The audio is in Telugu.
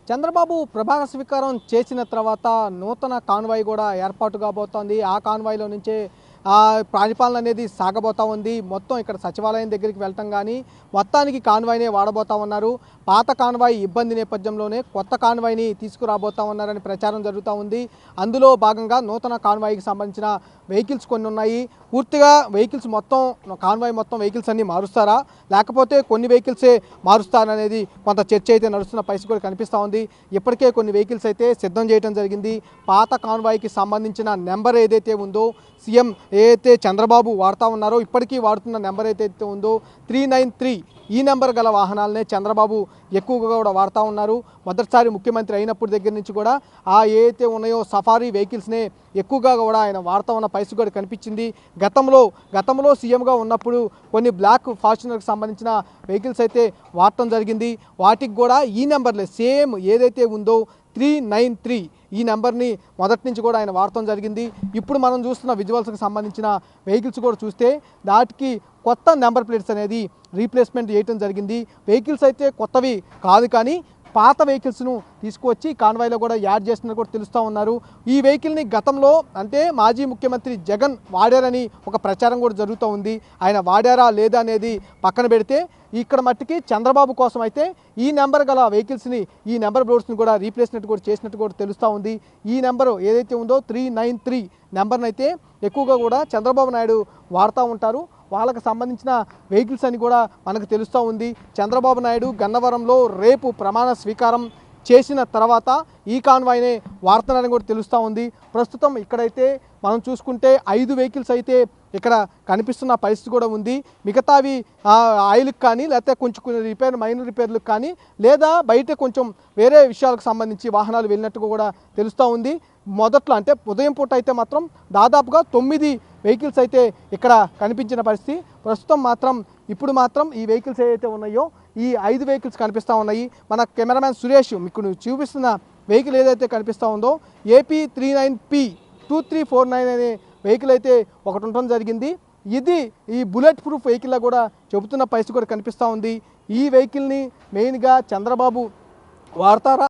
చంద్రబాబు ప్రభావ స్వీకారం చేసిన తర్వాత నూతన కాన్వాయ్ కూడా ఏర్పాటు కాబోతోంది. ఆ కాన్వాయ్లో నుంచే పరిపాలన అనేది సాగబోతా ఉంది. మొత్తం ఇక్కడ సచివాలయం దగ్గరికి వెళ్ళటం కానీ మొత్తానికి కాన్వాయ్నే వాడబోతా ఉన్నారు. పాత కాన్వాయ్ ఇబ్బంది నేపథ్యంలోనే కొత్త కాన్వాయ్ని తీసుకురాబోతా ఉన్నారని ప్రచారం జరుగుతూ ఉంది. అందులో భాగంగా నూతన కాన్వాయ్కి సంబంధించిన వెహికల్స్ కొన్ని ఉన్నాయి. పూర్తిగా వెహికల్స్ మొత్తం కాన్వాయ్ మొత్తం వెహికల్స్ అన్నీ మారుస్తారా, లేకపోతే కొన్ని వెహికల్సే మారుస్తారనేది కొంత చర్చ అయితే నడుస్తున్న పరిస్థితి కూడా కనిపిస్తూ ఉంది. ఇప్పటికే కొన్ని వెహికల్స్ అయితే సిద్ధం చేయడం జరిగింది. పాత కాన్వాయ్కి సంబంధించిన నెంబర్ ఏదైతే ఉందో, సీఎం ఏదైతే చంద్రబాబు వాడుతూ ఉన్నారో, ఇప్పటికీ వాడుతున్న నెంబర్ ఏదైతే ఉందో 393 ఈ నెంబర్ గల వాహనాలనే చంద్రబాబు ఎక్కువగా కూడా వాడుతూ ఉన్నారు. మొదటిసారి ముఖ్యమంత్రి అయినప్పటి దగ్గర నుంచి కూడా ఏదైతే ఉన్నాయో సఫారీ వెహికల్స్నే ఎక్కువగా కూడా ఆయన వాడుతూ ఉన్న పరిస్థితి కూడా కనిపించింది. గతంలో సీఎంగా ఉన్నప్పుడు కొన్ని బ్లాక్ ఫార్చునర్కి సంబంధించిన వెహికల్స్ అయితే వాడటం జరిగింది. వాటికి కూడా ఈ నెంబర్లే సేమ్ ఏదైతే ఉందో 393 ఈ నెంబర్ని మొదటి నుంచి కూడా ఆయన వాడటం జరిగింది. ఇప్పుడు మనం చూస్తున్న విజువల్స్కి సంబంధించిన వెహికల్స్ కూడా చూస్తే వాటికి కొత్త నెంబర్ ప్లేట్స్ అనేది రీప్లేస్మెంట్ చేయటం జరిగింది. వెహికల్స్ అయితే కొత్తవి కాదు, కానీ పాత వెహికల్స్ను తీసుకువచ్చి కాన్వాయ్లో కూడా యాడ్ చేస్తున్నట్టు కూడా తెలుస్తూ ఉన్నారు. ఈ వెహికల్ని గతంలో అంటే మాజీ ముఖ్యమంత్రి జగన్ వాడారని ఒక ప్రచారం కూడా జరుగుతూ ఉంది. ఆయన వాడారా లేదా అనేది పక్కన పెడితే ఇక్కడ మట్టికి చంద్రబాబు కోసం అయితే ఈ నెంబర్ గల వెహికల్స్ని, ఈ నెంబర్ ప్లేట్స్ని కూడా రీప్లేస్మెంట్ కూడా చేసినట్టు కూడా తెలుస్తూ ఉంది. ఈ నెంబరు ఏదైతే ఉందో 393 నెంబర్ని అయితే ఎక్కువగా కూడా చంద్రబాబు నాయుడు వాడుతూ ఉంటారు. వాళ్ళకి సంబంధించిన వెహికల్స్ అని కూడా మనకు తెలుస్తూ ఉంది. చంద్రబాబు నాయుడు గన్నవరంలో రేపు ప్రమాణ స్వీకారం చేసిన తర్వాత ఈ కాన్వాయ్నే వాడుతున్నారని కూడా తెలుస్తూ ఉంది. ప్రస్తుతం ఇక్కడైతే మనం చూసుకుంటే 5 వెహికల్స్ అయితే ఇక్కడ కనిపిస్తున్న పరిస్థితి కూడా ఉంది. మిగతావి ఆయిల్కి కానీ లేకపోతే కొంచెం మైనర్ రిపేర్లకు కానీ లేదా బయట కొంచెం వేరే విషయాలకు సంబంధించి వాహనాలు వెళ్ళినట్టుగా కూడా తెలుస్తూ ఉంది. మొదట్లో అంటే ఉదయం పూట అయితే మాత్రం దాదాపుగా 9 వెహికల్స్ అయితే ఇక్కడ కనిపించిన పరిస్థితి. ప్రస్తుతం ఇప్పుడు మాత్రం ఈ వెహికల్స్ ఏవైతే ఉన్నాయో ఈ 5 వెహికల్స్ కనిపిస్తూ ఉన్నాయి. మన కెమెరామ్యాన్ సురేష్ మీకు చూపిస్తున్న వెహికల్ ఏదైతే కనిపిస్తూ ఉందో AP 39P2349 అనే వెహికల్ అయితే ఒకటి ఉండడం జరిగింది. ఇది ఈ బుల్లెట్ ప్రూఫ్ వెహికల్లా కూడా చెబుతున్న పరిస్థితి కూడా కనిపిస్తూ ఉంది. ఈ వెహికల్ని మెయిన్గా చంద్రబాబు వాడతారా